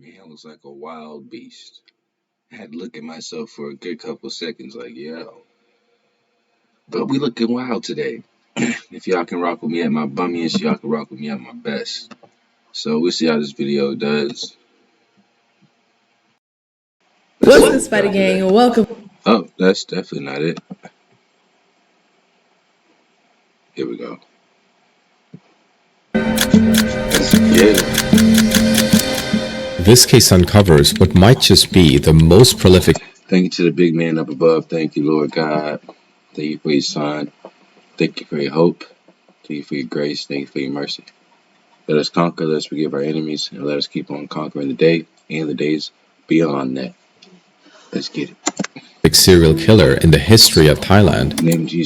Man looks like a wild beast. I had to look at myself for a good couple seconds, like, yo. But we looking wild today. If y'all can rock with me at my bummiest, y'all can rock with me at my best. So we'll see how this video does. What's good, Spider Gang? Welcome. Oh, that's definitely not it. Here we go. Let's get it. This case uncovers what might just be the most prolific. Thank you to the big man up above. Thank you, Lord God. Thank you for your son. Thank you for your hope. Thank you for your grace. Thank you for your mercy. Let us conquer, let us forgive our enemies, and let us keep on conquering the day and the days beyond that. Let's get it. Serial killer in the history of Thailand.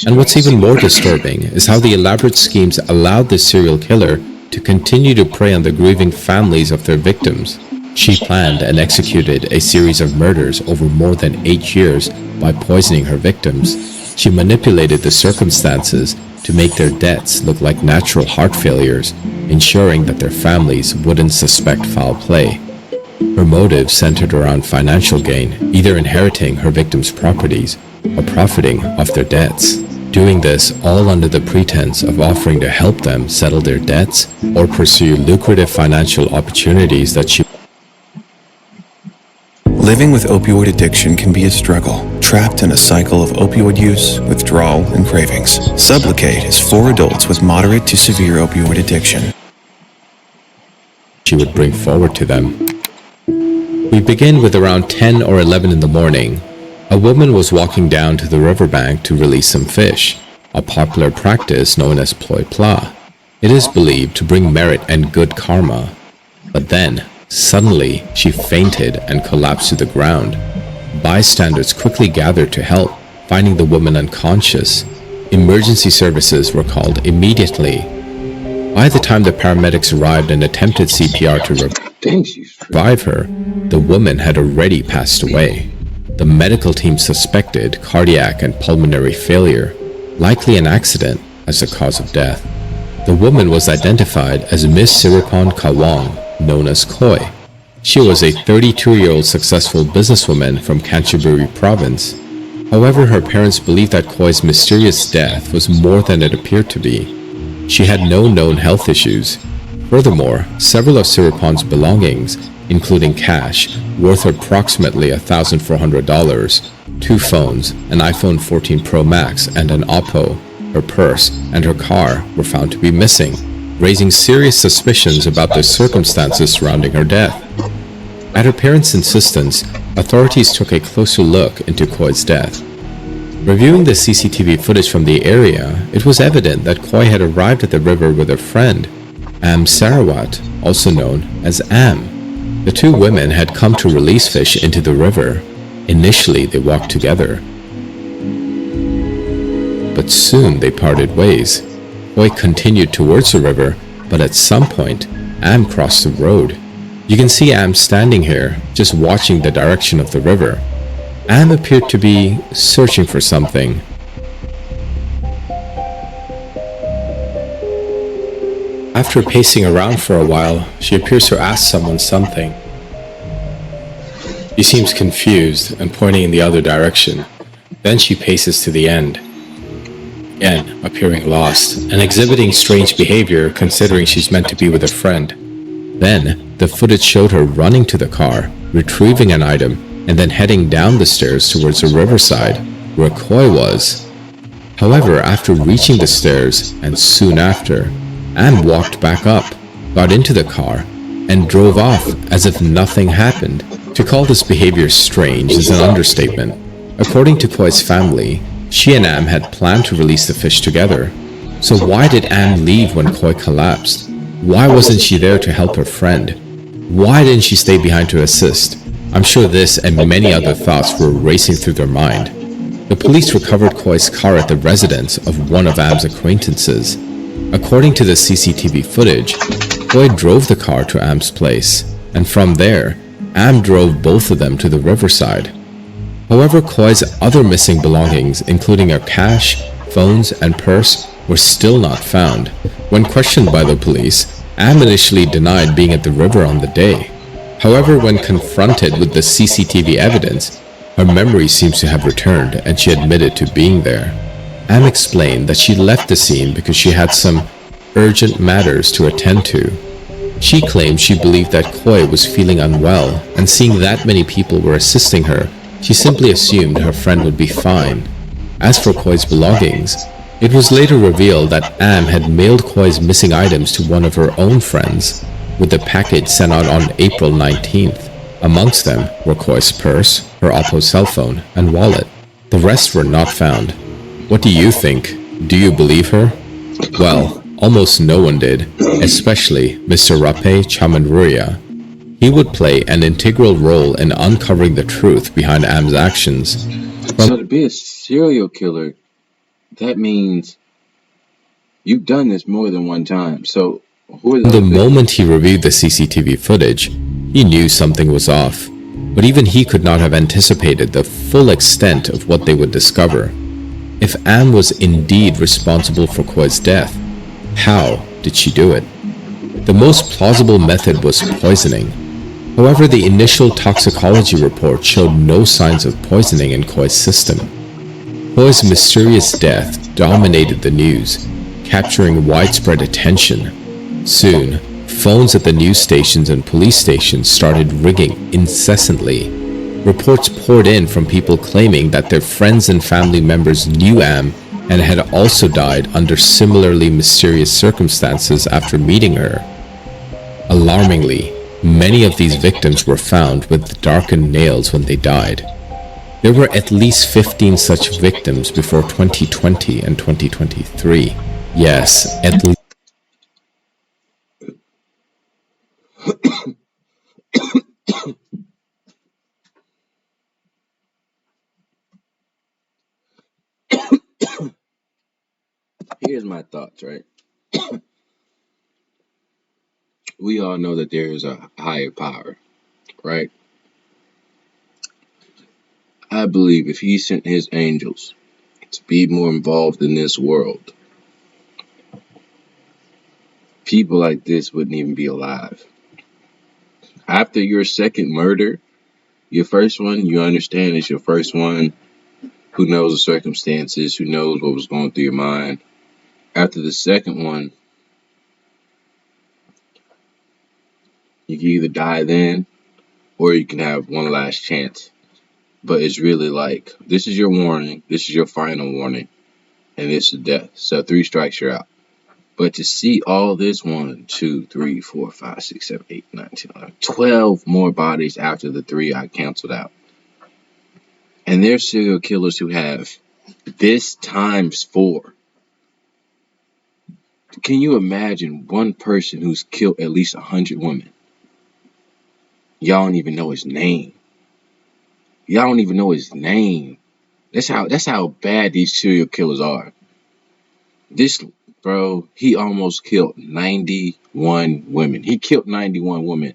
And what's even more disturbing is how the elaborate schemes allowed this serial killer to continue to prey on the grieving families of their victims. She planned and executed a series of murders over more than 8 years by poisoning her victims. She manipulated the circumstances to make their deaths look like natural heart failures, ensuring that their families wouldn't suspect foul play. Her motive centered around financial gain, either inheriting her victims' properties or profiting off their debts. Doing this all under the pretense of offering to help them settle their debts or pursue lucrative financial opportunities that she. Living with opioid addiction can be a struggle, trapped in a cycle of opioid use, withdrawal, and cravings. Sublocade is for adults with moderate to severe opioid addiction. She would bring forward to them. We begin with around 10 or 11 in the morning. A woman was walking down to the riverbank to release some fish, a popular practice known as ploi pla. It is believed to bring merit and good karma. But then, suddenly, she fainted and collapsed to the ground. Bystanders quickly gathered to help, finding the woman unconscious. Emergency services were called immediately. By the time the paramedics arrived and attempted CPR to revive her, the woman had already passed away. The medical team suspected cardiac and pulmonary failure, likely an accident, as the cause of death. The woman was identified as Miss Siripon Kawang, known as Koi. She was a 32-year-old successful businesswoman from Kanchanaburi province. However, her parents believed that Koi's mysterious death was more than it appeared to be. She had no known health issues. Furthermore, several of Siripon's belongings, including cash worth approximately $1,400, 2 phones, an iPhone 14 Pro Max and an Oppo, her purse, and her car were found to be missing, raising serious suspicions about the circumstances surrounding her death. At her parents' insistence, authorities took a closer look into Koi's death. Reviewing the CCTV footage from the area, it was evident that Koi had arrived at the river with her friend, Am Sarawat, also known as Am. The two women had come to release fish into the river. Initially, they walked together, but soon they parted ways. Koi continued towards the river, but at some point, Am crossed the road. You can see Am standing here, just watching the direction of the river. Am appeared to be searching for something. After pacing around for a while, she appears to ask someone something. He seems confused and pointing in the other direction. Then she paces to the end, again appearing lost and exhibiting strange behavior considering she's meant to be with a friend. Then, the footage showed her running to the car, retrieving an item, and then heading down the stairs towards the riverside, where Koi was. However, after reaching the stairs, and soon after, Am walked back up, got into the car, and drove off as if nothing happened. To call this behavior strange is an understatement. According to Koi's family, she and Am had planned to release the fish together. So why did Am leave when Koi collapsed? Why wasn't she there to help her friend? Why didn't she stay behind to assist? I'm sure this and many other thoughts were racing through their mind. The police recovered Koi's car at the residence of one of Am's acquaintances. According to the CCTV footage, Koi drove the car to Am's place, and from there, Am drove both of them to the riverside. However, Koi's other missing belongings, including her cash, phones, and purse, were still not found. When questioned by the police, Am initially denied being at the river on the day. However, when confronted with the CCTV evidence, her memory seems to have returned and she admitted to being there. Am explained that she left the scene because she had some urgent matters to attend to. She claimed she believed that Koi was feeling unwell, and seeing that many people were assisting her, she simply assumed her friend would be fine. As for Koi's belongings, it was later revealed that Am had mailed Koi's missing items to one of her own friends, with the package sent out on April 19th. Amongst them were Koi's purse, her Oppo cell phone, and wallet. The rest were not found. What do you think? Do you believe her? Well, almost no one did, especially Mr. Rape Chamanruria. He would play an integral role in uncovering the truth behind Am's actions. So to be a serial killer, that means you've done this more than one time. So who are The moment he reviewed the CCTV footage, he knew something was off. But even he could not have anticipated the full extent of what they would discover. If Am was indeed responsible for Koi's death, how did she do it? The most plausible method was poisoning. However, the initial toxicology report showed no signs of poisoning in Koi's system. Koi's mysterious death dominated the news, capturing widespread attention. Soon, phones at the news stations and police stations started ringing incessantly. Reports poured in from people claiming that their friends and family members knew Am and had also died under similarly mysterious circumstances after meeting her. Alarmingly, many of these victims were found with darkened nails when they died. There were at least 15 such victims before 2020 and 2023. Yes, at least. Here's my thoughts, right? We all know that there is a higher power, right? I believe if he sent his angels to be more involved in this world, people like this wouldn't even be alive. After your second murder, your first one, you understand it's your first one. Who knows the circumstances? Who knows what was going through your mind? After the second one, you can either die then, or you can have one last chance. But it's really like, this is your warning, this is your final warning, and this is death. So 3 strikes, you're out. But to see all this 1, 2, 3, 4, 5, 6, 7, 8, 9, 10, 11, 12 more bodies after the 3 I canceled out. And there's serial killers who have this times 4. Can you imagine one person who's killed at least 100 women? Y'all don't even know his name. Y'all don't even know his name. That's how bad these serial killers are. This bro, he almost killed 91 women. He killed 91 women.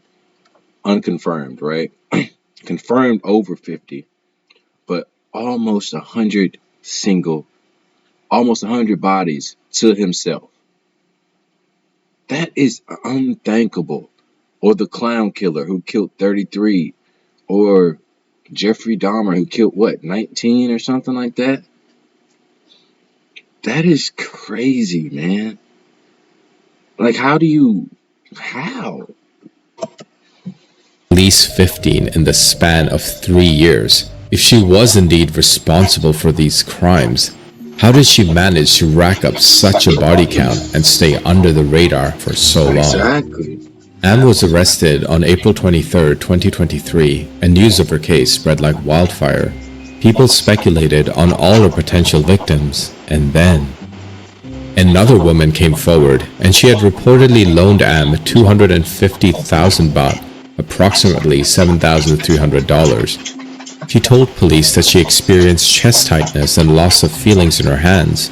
Unconfirmed, right? Confirmed over 50. But almost 100 bodies to himself. That is unthinkable. Or the clown killer who killed 33. Or Jeffrey Dahmer who killed, 19 or something like that? That is crazy, man. Like, how? At least 15 in the span of 3 years. If she was indeed responsible for these crimes, how did she manage to rack up such a body count and stay under the radar for so long? Exactly. Am was arrested on April 23, 2023, and news of her case spread like wildfire. People speculated on all her potential victims, and then another woman came forward, and she had reportedly loaned Am 250,000 baht, approximately $7,300. She told police that she experienced chest tightness and loss of feelings in her hands.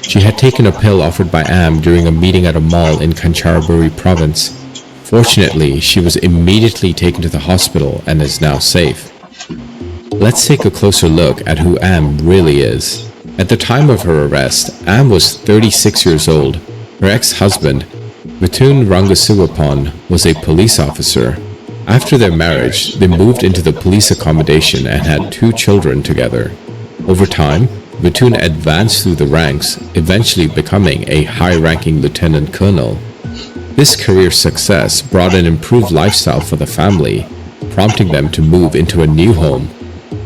She had taken a pill offered by Am during a meeting at a mall in Kanchanaburi province. Fortunately, she was immediately taken to the hospital and is now safe. Let's take a closer look at who Am really is. At the time of her arrest, Am was 36 years old. Her ex-husband, Vitun Rangasuwapan, was a police officer. After their marriage, they moved into the police accommodation and had 2 children together. Over time, Vitun advanced through the ranks, eventually becoming a high-ranking lieutenant colonel. This career success brought an improved lifestyle for the family, prompting them to move into a new home.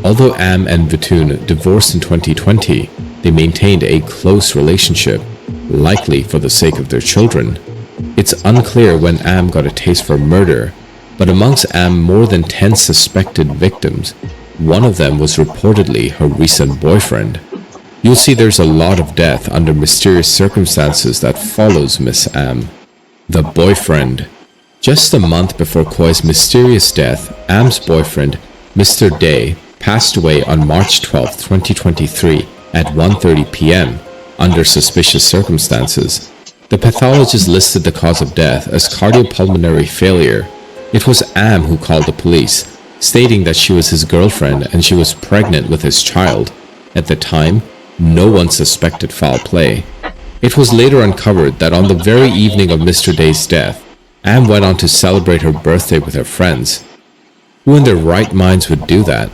Although Am and Vitun divorced in 2020, they maintained a close relationship, likely for the sake of their children. It's unclear when Am got a taste for murder, but amongst Am's more than 10 suspected victims, one of them was reportedly her recent boyfriend. You'll see there's a lot of death under mysterious circumstances that follows Miss Am. The boyfriend. Just a month before Koi's mysterious death, Am's boyfriend, Mr. Day, passed away on March 12, 2023 at 1:30 p.m. under suspicious circumstances. The pathologist listed the cause of death as cardiopulmonary failure. It was Am who called the police, stating that she was his girlfriend and she was pregnant with his child. At the time, no one suspected foul play. It was later uncovered that on the very evening of Mr. Day's death, Am went on to celebrate her birthday with her friends. Who in their right minds would do that?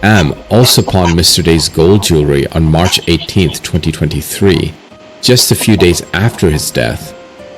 Am also pawned Mr. Day's gold jewelry on March 18, 2023, just a few days after his death.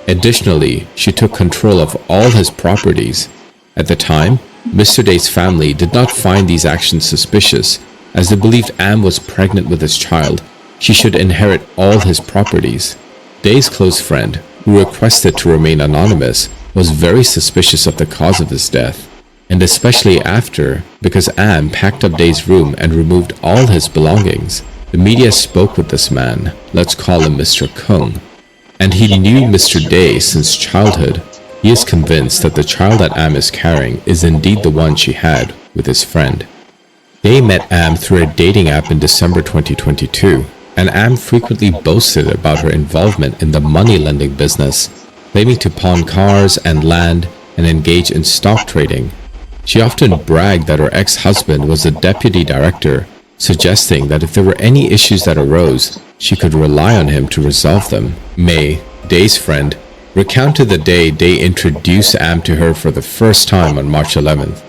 Additionally, she took control of all his properties. At the time, Mr. Day's family did not find these actions suspicious, as they believed Am was pregnant with his child. She should inherit all his properties. Day's close friend, who requested to remain anonymous, was very suspicious of the cause of his death, and especially after, because Am packed up Day's room and removed all his belongings. The media spoke with this man, let's call him Mr. Kung, and he knew Mr. Day since childhood. He is convinced that the child that Am is carrying is indeed the one she had with his friend. Day met Am through a dating app in December 2022, and Am frequently boasted about her involvement in the money lending business, claiming to pawn cars and land and engage in stock trading. She often bragged that her ex-husband was a deputy director, suggesting that if there were any issues that arose, she could rely on him to resolve them. May, Day's friend, recounted the day Day introduced Am to her for the first time on March 11th.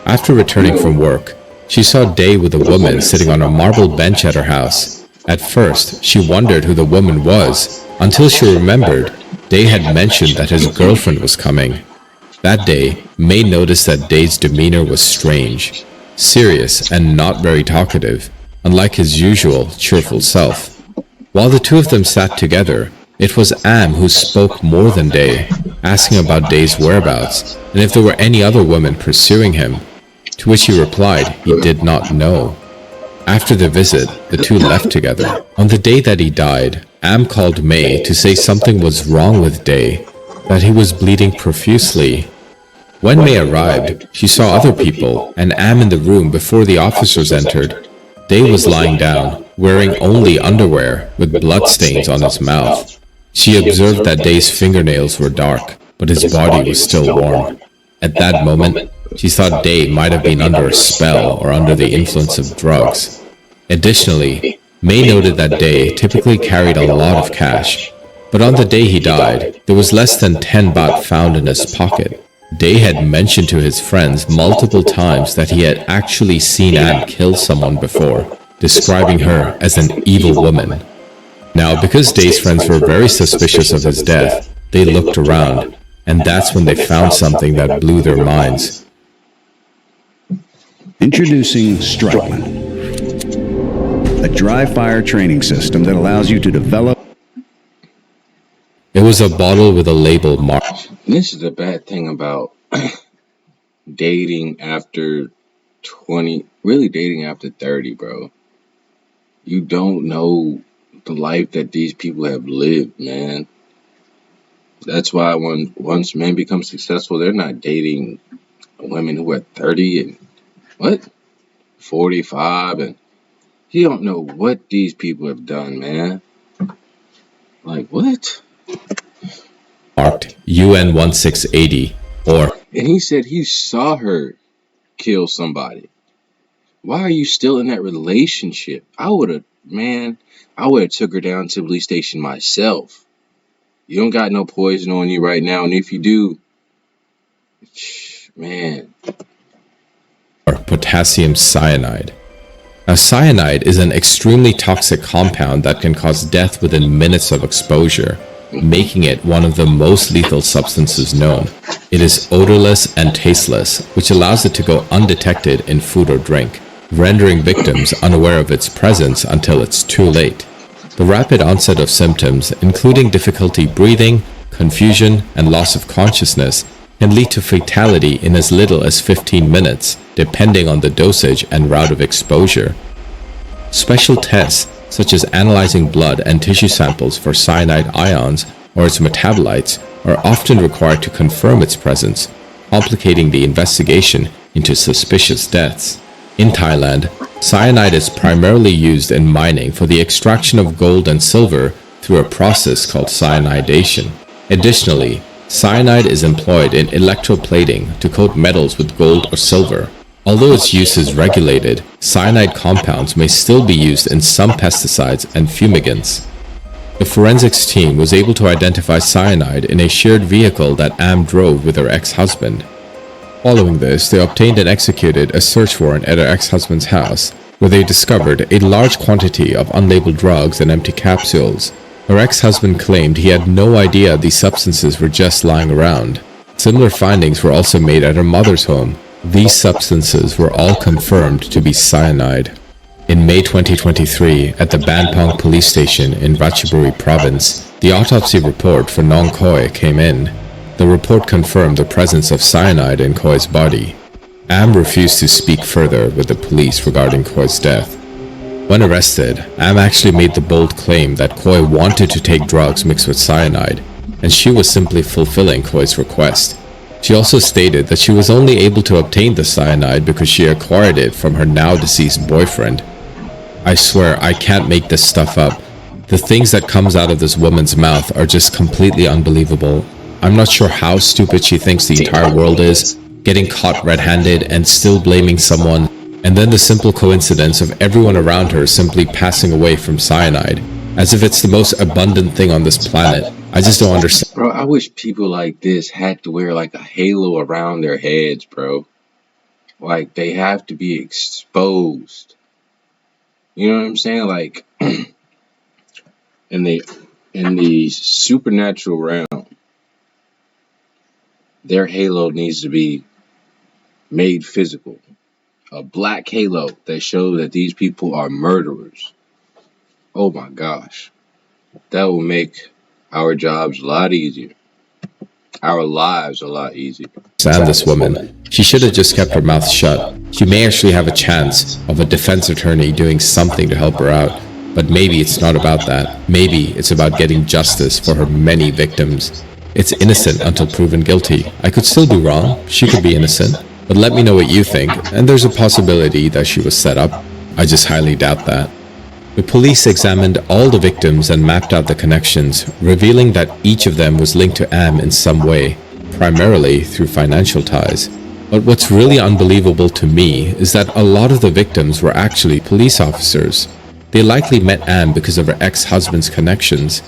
After returning from work, she saw Day with a woman sitting on a marble bench at her house. At first, she wondered who the woman was, until she remembered Day had mentioned that his girlfriend was coming. That day, May noticed that Day's demeanor was strange, serious and not very talkative, unlike his usual cheerful self. While the two of them sat together, it was Am who spoke more than Day, asking about Day's whereabouts and if there were any other women pursuing him, to which he replied he did not know. After the visit, the two left together. On the day that he died, Am called May to say something was wrong with Day, that he was bleeding profusely. When May arrived, she saw other people and Am in the room before the officers entered. Day was lying down, wearing only underwear with bloodstains on his mouth. She observed that Day's fingernails were dark, but his body was still warm. At that moment, she thought Day might have been under a spell or under the influence of drugs. Additionally, May noted that Day typically carried a lot of cash, but on the day he died, there was less than 10 baht found in his pocket. Day had mentioned to his friends multiple times that he had actually seen Am kill someone before, describing her as an evil woman. Now, because Day's friends were very suspicious of his death, they looked around, and that's when they found something that blew their minds. Introducing Strikeman, a dry fire training system that allows you to develop. It was a bottle with a label marked. This is the bad thing about dating after 20, really dating after 30, bro. You don't know the life that these people have lived, man. That's why once men become successful, they're not dating women who are 30 and what? 45, and you don't know what these people have done, man. Like, what? Marked UN 1680 or. And he said he saw her kill somebody. Why are you still in that relationship? I would have took her down to the police station myself. You don't got no poison on you right now, and if you do, Man, or potassium cyanide. Now, cyanide is an extremely toxic compound that can cause death within minutes of exposure, making it one of the most lethal substances known. It is odorless and tasteless, which allows it to go undetected in food or drink, rendering victims unaware of its presence until it's too late. The rapid onset of symptoms, including difficulty breathing, confusion, and loss of consciousness, can lead to fatality in as little as 15 minutes, depending on the dosage and route of exposure. Special tests, such as analyzing blood and tissue samples for cyanide ions or its metabolites, are often required to confirm its presence, complicating the investigation into suspicious deaths. In Thailand, cyanide is primarily used in mining for the extraction of gold and silver through a process called cyanidation. Additionally, cyanide is employed in electroplating to coat metals with gold or silver. Although its use is regulated, cyanide compounds may still be used in some pesticides and fumigants. The forensics team was able to identify cyanide in a shared vehicle that Am drove with her ex-husband. Following this, they obtained and executed a search warrant at her ex-husband's house, where they discovered a large quantity of unlabeled drugs and empty capsules. Her ex-husband claimed he had no idea these substances were just lying around. Similar findings were also made at her mother's home. These substances were all confirmed to be cyanide. In May 2023, at the Banpong police station in Ratchaburi province, the autopsy report for Nong Khoi came in. The report confirmed the presence of cyanide in Khoi's body. Am refused to speak further with the police regarding Khoi's death. When arrested, Am actually made the bold claim that Khoi wanted to take drugs mixed with cyanide, and she was simply fulfilling Khoi's request. She also stated that she was only able to obtain the cyanide because she acquired it from her now-deceased boyfriend. I swear I can't make this stuff up. The things that comes out of this woman's mouth are just completely unbelievable. I'm not sure how stupid she thinks the entire world is, getting caught red-handed and still blaming someone, and then the simple coincidence of everyone around her simply passing away from cyanide, as if it's the most abundant thing on this planet. I just don't understand. bro, I wish people like this had to wear like a halo around their heads, bro. Like, they have to be exposed. You know what I'm saying? Like, in the supernatural realm, their halo needs to be made physical. A black halo that shows that these people are murderers. Oh my gosh. That will make our jobs a lot easier. Our lives a lot easier. This woman. She should have just kept her mouth shut. She may actually have a chance of a defense attorney doing something to help her out. But maybe it's not about that. Maybe it's about getting justice for her many victims. It's innocent until proven guilty. I could still be wrong. She could be innocent. But let me know what you think. And there's a possibility that she was set up. I just highly doubt that. The police examined all the victims and mapped out the connections, revealing that each of them was linked to Am in some way, primarily through financial ties. But what's really unbelievable to me is that a lot of the victims were actually police officers. They likely met Am because of her ex-husband's connections.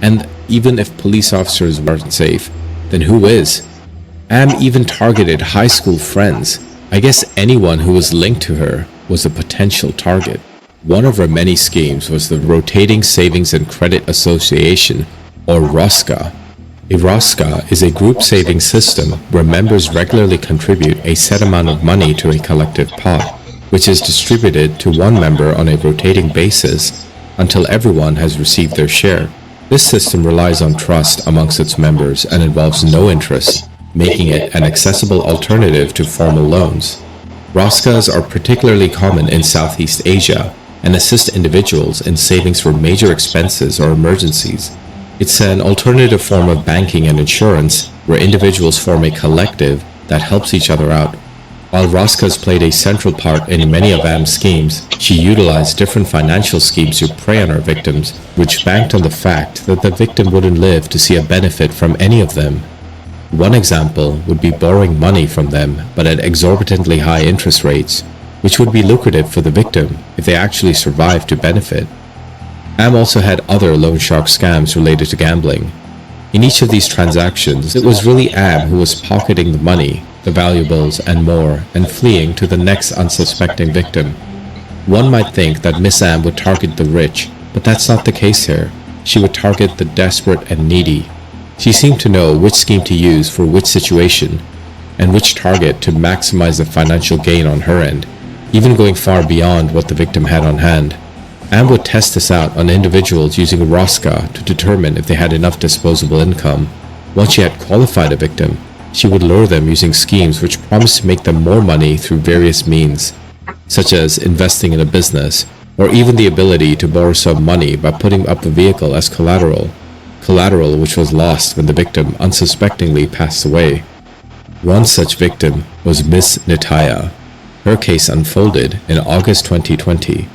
And even if police officers weren't safe, then who is? Am even targeted high school friends. I guess anyone who was linked to her was a potential target. One of her many schemes was the Rotating Savings and Credit Association, or ROSCA. A ROSCA is a group savings system where members regularly contribute a set amount of money to a collective pot, which is distributed to one member on a rotating basis until everyone has received their share. This system relies on trust amongst its members and involves no interest, making it an accessible alternative to formal loans. ROSCAs are particularly common in Southeast Asia and assist individuals in savings for major expenses or emergencies. It's an alternative form of banking and insurance where individuals form a collective that helps each other out. While ROSCAs played a central part in many of Am's schemes, she utilized different financial schemes to prey on her victims, which banked on the fact that the victim wouldn't live to see a benefit from any of them. One example would be borrowing money from them, but at exorbitantly high interest rates, which would be lucrative for the victim if they actually survived to benefit. Am also had other loan shark scams related to gambling. In each of these transactions, it was really Am who was pocketing the money. The the valuables, and more, and fleeing to the next unsuspecting victim. One might think that Miss Am would target the rich, but that's not the case here. She would target the desperate and needy. She seemed to know which scheme to use for which situation, and which target to maximize the financial gain on her end, even going far beyond what the victim had on hand. Am would test this out on individuals using Rosca to determine if they had enough disposable income. Once she had qualified a victim, she would lure them using schemes which promised to make them more money through various means, such as investing in a business, or even the ability to borrow some money by putting up a vehicle as collateral which was lost when the victim unsuspectingly passed away. One such victim was Miss Nitaya. Her case unfolded in August 2020.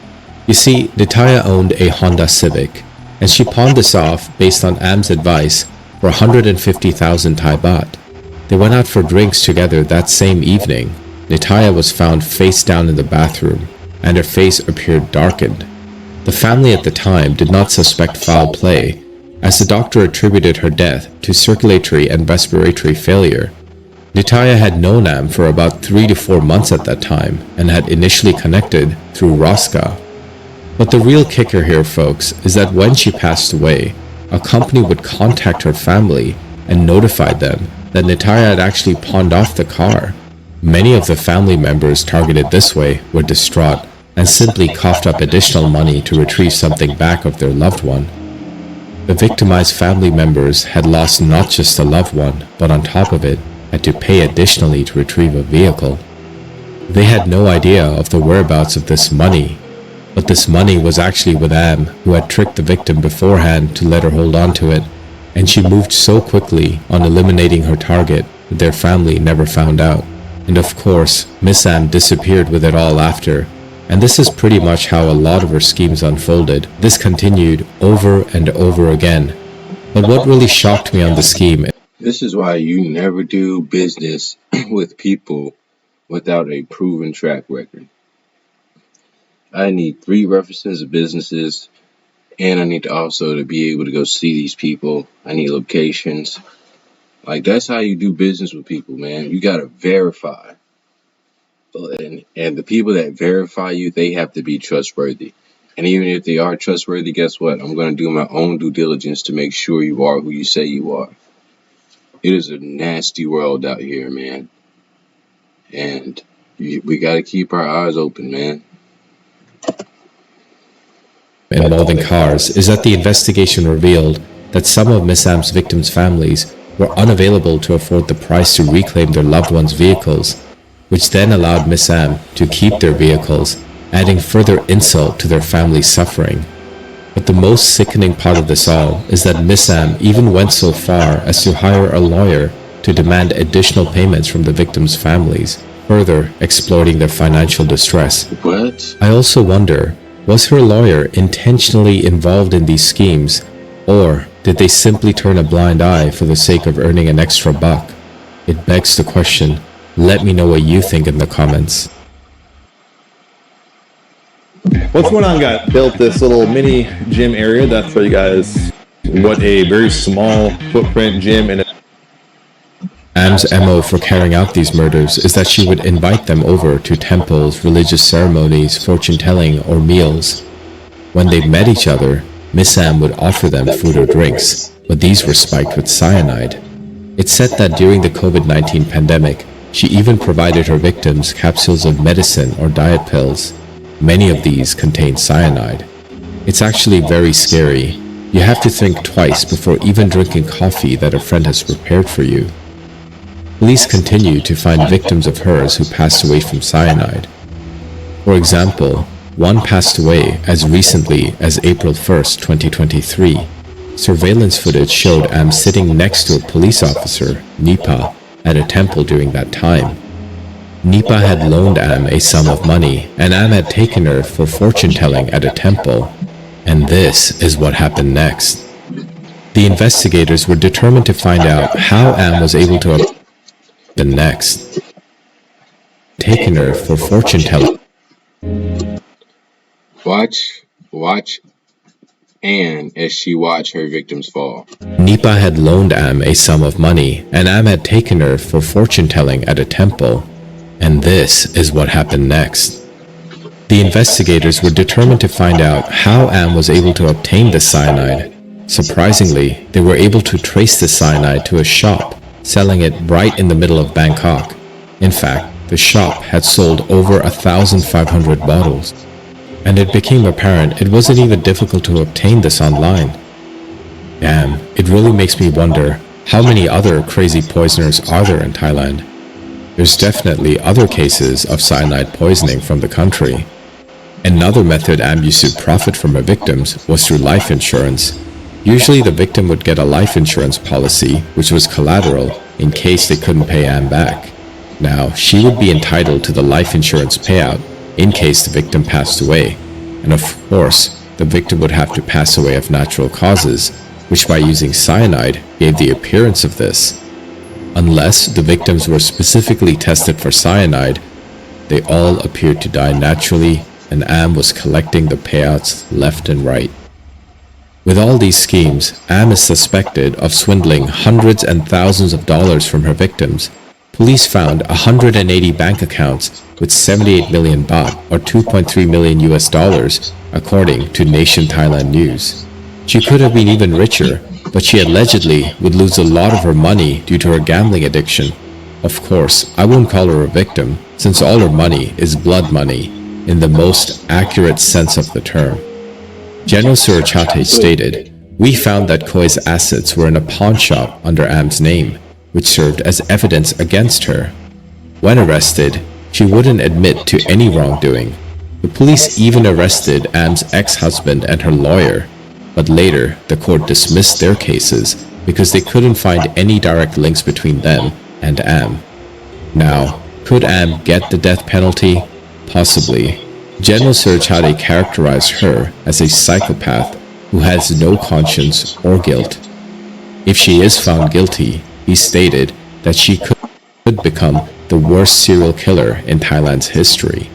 You see, Nitaya owned a Honda Civic, and she pawned this off based on Am's advice for 150,000 Thai baht. They went out for drinks together that same evening. Nitaya was found face down in the bathroom, and her face appeared darkened. The family at the time did not suspect foul play, as the doctor attributed her death to circulatory and respiratory failure. Nitaya had known Am for about 3 to 4 months at that time, and had initially connected through Rosca. But the real kicker here, folks, is that when she passed away, a company would contact her family and notify them that Nitaya had actually pawned off the car. Many of the family members targeted this way were distraught and simply coughed up additional money to retrieve something back of their loved one. The victimized family members had lost not just a loved one, but on top of it, had to pay additionally to retrieve a vehicle. They had no idea of the whereabouts of this money, but this money was actually with Am, who had tricked the victim beforehand to let her hold on to it, and she moved so quickly on eliminating her target that their family never found out. And of course, Miss Am disappeared with it all after, and this is pretty much how a lot of her schemes unfolded. This continued over and over again. But what really shocked me on the scheme... This is why you never do business with people without a proven track record. I need 3 references of businesses, and I need to also to be able to go see these people. I need locations. Like, that's how you do business with people, man. You gotta verify. And the people that verify you, they have to be trustworthy. And even if they are trustworthy, guess what? I'm going to do my own due diligence to make sure you are who you say you are. It is a nasty world out here, man. And we got to keep our eyes open, man. Involving cars is that the investigation revealed that some of Miss Am's victims' families were unavailable to afford the price to reclaim their loved ones' vehicles, which then allowed Miss Am to keep their vehicles, adding further insult to their family's suffering. But the most sickening part of this all is that Miss Am even went so far as to hire a lawyer to demand additional payments from the victims' families, further exploiting their financial distress. What? I also wonder, was her lawyer intentionally involved in these schemes, or did they simply turn a blind eye for the sake of earning an extra buck? It begs the question. Let me know what you think in the comments. What's going on, guys? Built this little mini gym area. That's for you guys. What a very small footprint gym. And Am's MO for carrying out these murders is that she would invite them over to temples, religious ceremonies, fortune-telling, or meals. When they met each other, Miss Am would offer them food or drinks, but these were spiked with cyanide. It's said that during the COVID-19 pandemic, she even provided her victims capsules of medicine or diet pills. Many of these contain cyanide. It's actually very scary. You have to think twice before even drinking coffee that a friend has prepared for you. Police continue to find victims of hers who passed away from cyanide. For example, one passed away as recently as April 1st, 2023. Surveillance footage showed Am sitting next to a police officer, Nipa, at a temple during that time. Nipa had loaned Am a sum of money, and Am had taken her for fortune-telling at a temple. And this is what happened next. The investigators were determined to find out how Am was able to next. Taken her for fortune-telling. Watch Anne as she watched her victims fall. Nipa had loaned Am a sum of money, and Am had taken her for fortune-telling at a temple. And this is what happened next. The investigators were determined to find out how Am was able to obtain the cyanide. Surprisingly, they were able to trace the cyanide to a shop, selling it right in the middle of Bangkok. In fact, the shop had sold over 1,500 bottles. And it became apparent it wasn't even difficult to obtain this online. Damn, it really makes me wonder, how many other crazy poisoners are there in Thailand? There's definitely other cases of cyanide poisoning from the country. Another method Am used to profit from her victims was through life insurance. Usually the victim would get a life insurance policy, which was collateral in case they couldn't pay Am back. Now, she would be entitled to the life insurance payout in case the victim passed away. And of course, the victim would have to pass away of natural causes, which by using cyanide gave the appearance of this. Unless the victims were specifically tested for cyanide, they all appeared to die naturally, and Am was collecting the payouts left and right. With all these schemes, Am is suspected of swindling hundreds and thousands of dollars from her victims. Police found 180 bank accounts with 78 million baht or 2.3 million US dollars, according to Nation Thailand News. She could have been even richer, but she allegedly would lose a lot of her money due to her gambling addiction. Of course, I won't call her a victim, since all her money is blood money, in the most accurate sense of the term. General Surachate stated, "We found that Koi's assets were in a pawn shop under Am's name, which served as evidence against her. When arrested, she wouldn't admit to any wrongdoing. The police even arrested Am's ex-husband and her lawyer, but later the court dismissed their cases because they couldn't find any direct links between them and Am. Now, could Am get the death penalty? Possibly. General Surachate characterized her as a psychopath who has no conscience or guilt. If she is found guilty, he stated that she could become the worst serial killer in Thailand's history.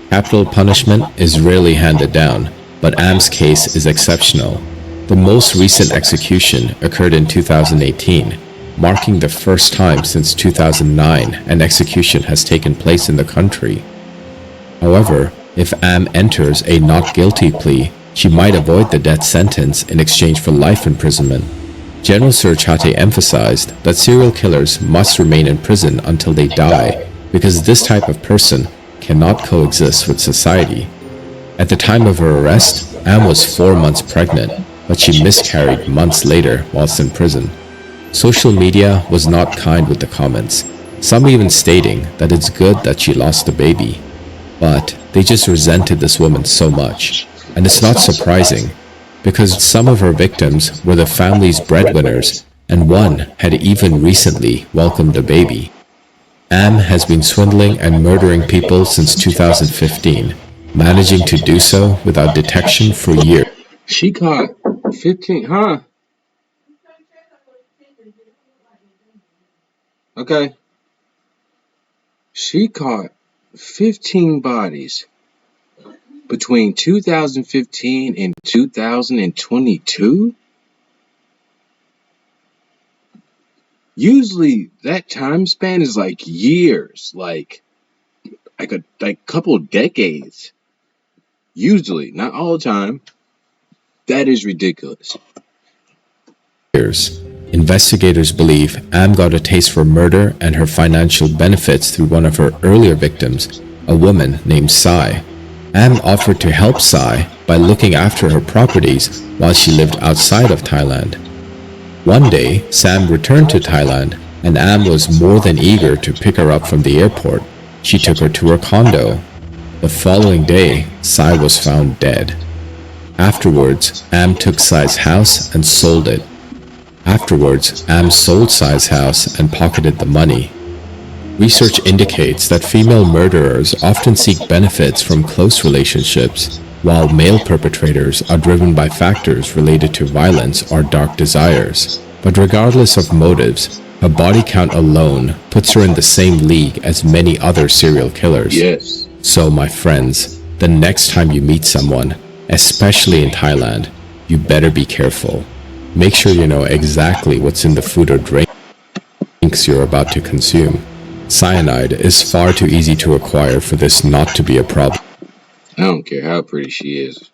Capital punishment is rarely handed down, but Am's case is exceptional. The most recent execution occurred in 2018, marking the first time since 2009 an execution has taken place in the country. However, if Am enters a not guilty plea, she might avoid the death sentence in exchange for life imprisonment. General Surachate emphasized that serial killers must remain in prison until they die because this type of person cannot coexist with society. At the time of her arrest, Am was 4 months pregnant, but she miscarried months later whilst in prison. Social media was not kind with the comments, some even stating that it's good that she lost the baby. But they just resented this woman so much, and it's not surprising, because some of her victims were the family's breadwinners, and one had even recently welcomed a baby. Am has been swindling and murdering people since 2015, managing to do so without detection for years. She caught 15, huh? Okay. She caught 15 bodies between 2015 and 2022? Usually that time span is like years, like a couple decades. Usually, not all the time. That is ridiculous. Investigators believe Am got a taste for murder and her financial benefits through one of her earlier victims, a woman named Sai. Am offered to help Sai by looking after her properties while she lived outside of Thailand. One day, Sam returned to Thailand, and Am was more than eager to pick her up from the airport. She took her to her condo. The following day, Sai was found dead. Afterwards, Am took Sai's house and sold it. Afterwards, Am sold Sai's house and pocketed the money. Research indicates that female murderers often seek benefits from close relationships, while male perpetrators are driven by factors related to violence or dark desires. But regardless of motives, her body count alone puts her in the same league as many other serial killers. Yes. So, my friends, the next time you meet someone, especially in Thailand, you better be careful. Make sure you know exactly what's in the food or drinks you're about to consume. Cyanide is far too easy to acquire for this not to be a problem. I don't care how pretty she is.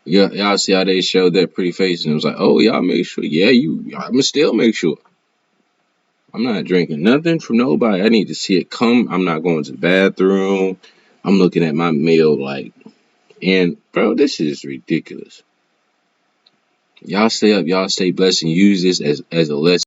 Y'all see how they showed that pretty face and it was like, oh, y'all make sure. Yeah, I'ma still make sure. I'm not drinking nothing from nobody. I need to see it come. I'm not going to the bathroom. I'm looking at my meal like, and bro, this is ridiculous. Y'all stay up, y'all stay blessed, and use this as a lesson.